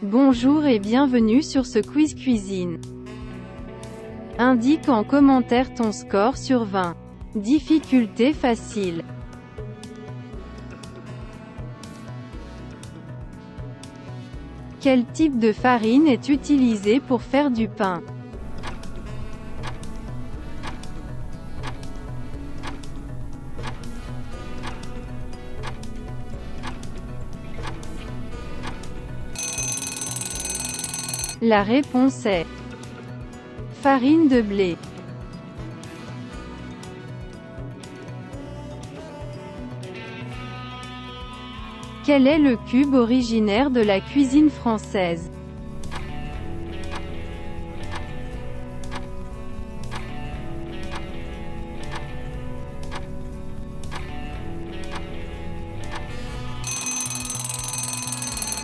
Bonjour et bienvenue sur ce quiz cuisine. Indique en commentaire ton score sur 20. Difficulté facile. Quel type de farine est utilisé pour faire du pain? La réponse est farine de blé. Quel est le cube originaire de la cuisine française?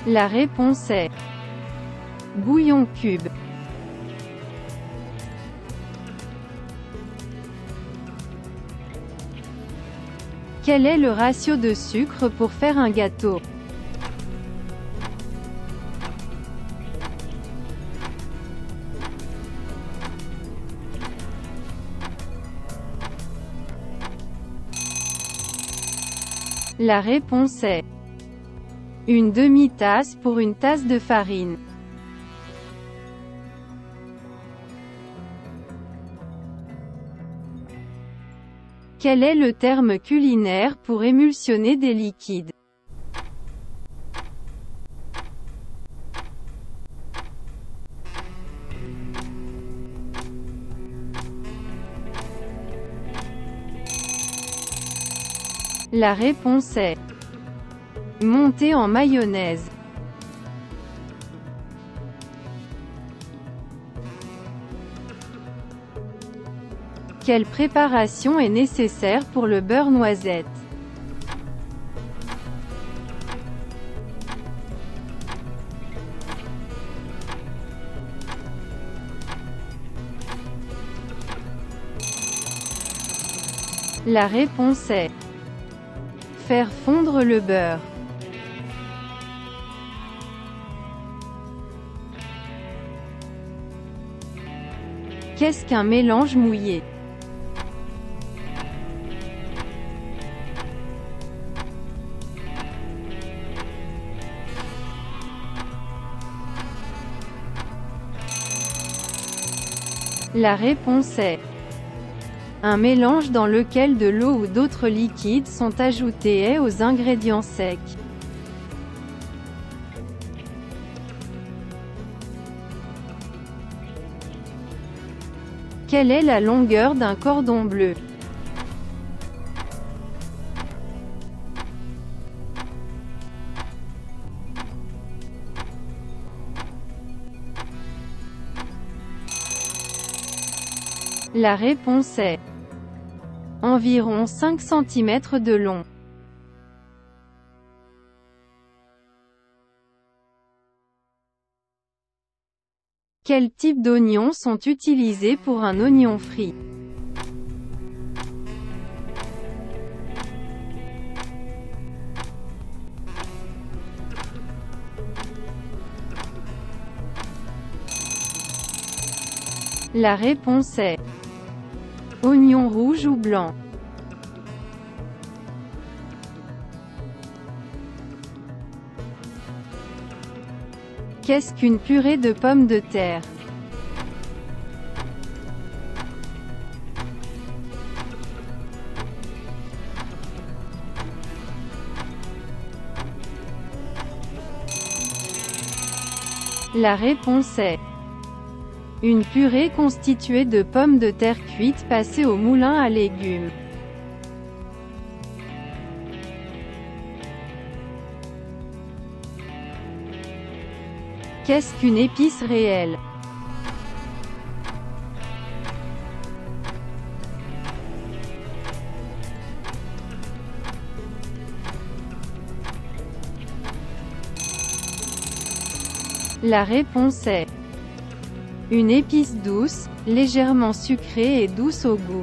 La réponse est bouillon cube. Quel est le ratio de sucre pour faire un gâteau? La réponse est une demi-tasse pour une tasse de farine. Quel est le terme culinaire pour émulsionner des liquides? La réponse est monter en mayonnaise. Quelle préparation est nécessaire pour le beurre noisette? La réponse est faire fondre le beurre. Qu'est-ce qu'un mélange mouillé? La réponse est un mélange dans lequel de l'eau ou d'autres liquides sont ajoutés et aux ingrédients secs. Quelle est la longueur d'un cordon bleu? La réponse est environ 5 cm de long. Quels types d'oignons sont utilisés pour un oignon frit? La réponse est oignon rouge ou blanc. Qu'est-ce qu'une purée de pommes de terre? La réponse est une purée constituée de pommes de terre cuites passées au moulin à légumes. Qu'est-ce qu'une épice réelle? La réponse est une épice douce, légèrement sucrée et douce au goût.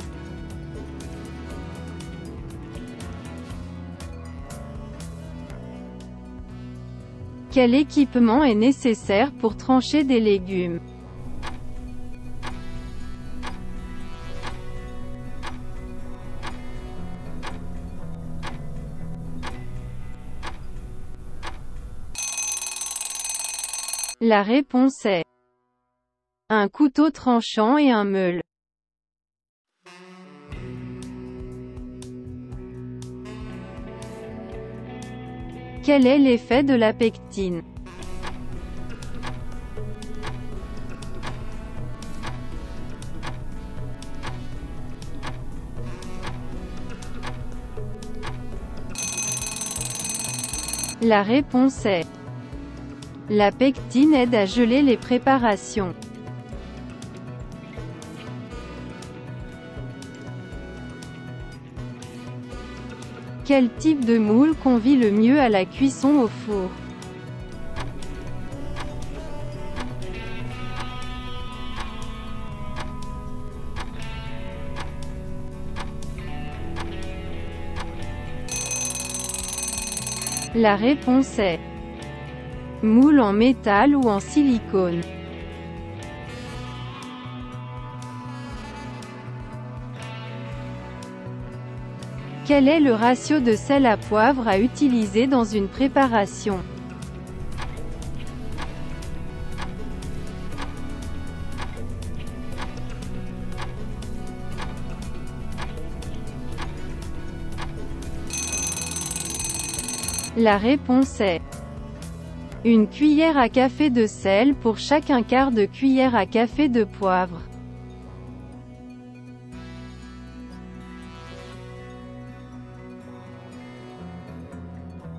Quel équipement est nécessaire pour trancher des légumes? La réponse est un couteau tranchant et un meule. Quel est l'effet de la pectine? La réponse est la pectine aide à geler les préparations. Quel type de moule convie le mieux à la cuisson au four? La réponse est moule en métal ou en silicone. Quel est le ratio de sel à poivre à utiliser dans une préparation? La réponse est une cuillère à café de sel pour chaque 1/4 de cuillère à café de poivre.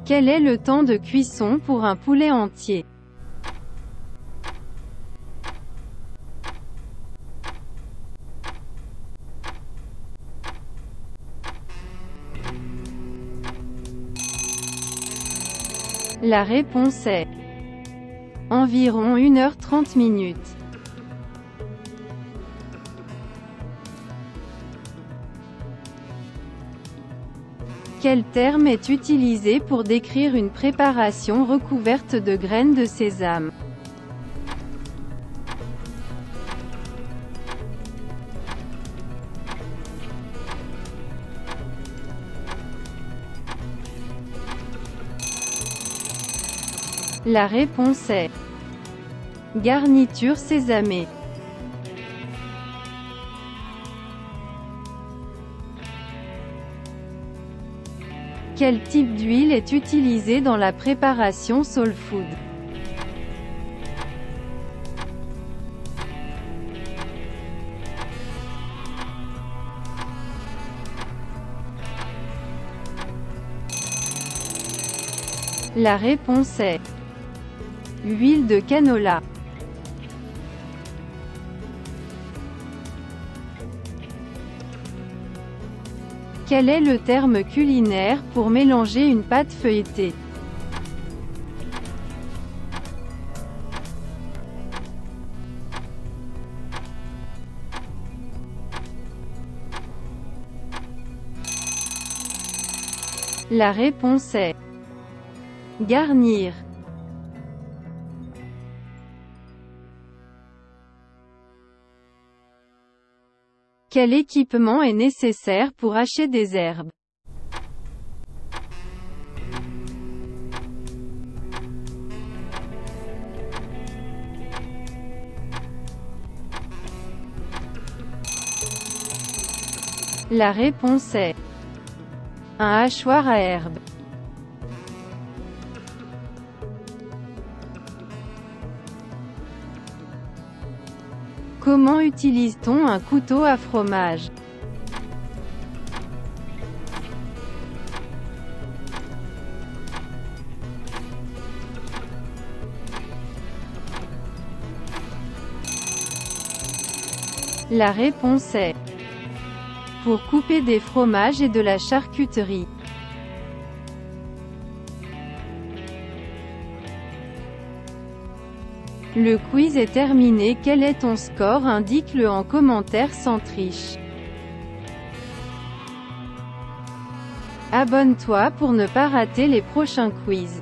Quel est le temps de cuisson pour un poulet entier? La réponse est environ 1h30. Quel terme est utilisé pour décrire une préparation recouverte de graines de sésame? La réponse est garniture sésamée. Quel type d'huile est utilisé dans la préparation soul food? La réponse est huile de canola. Quel est le terme culinaire pour mélanger une pâte feuilletée? La réponse est garnir. Quel équipement est nécessaire pour hacher des herbes? La réponse est un hachoir à herbes. Comment utilise-t-on un couteau à fromage? La réponse est pour couper des fromages et de la charcuterie. Le quiz est terminé. Quel est ton score? Indique-le en commentaire sans triche. Abonne-toi pour ne pas rater les prochains quiz.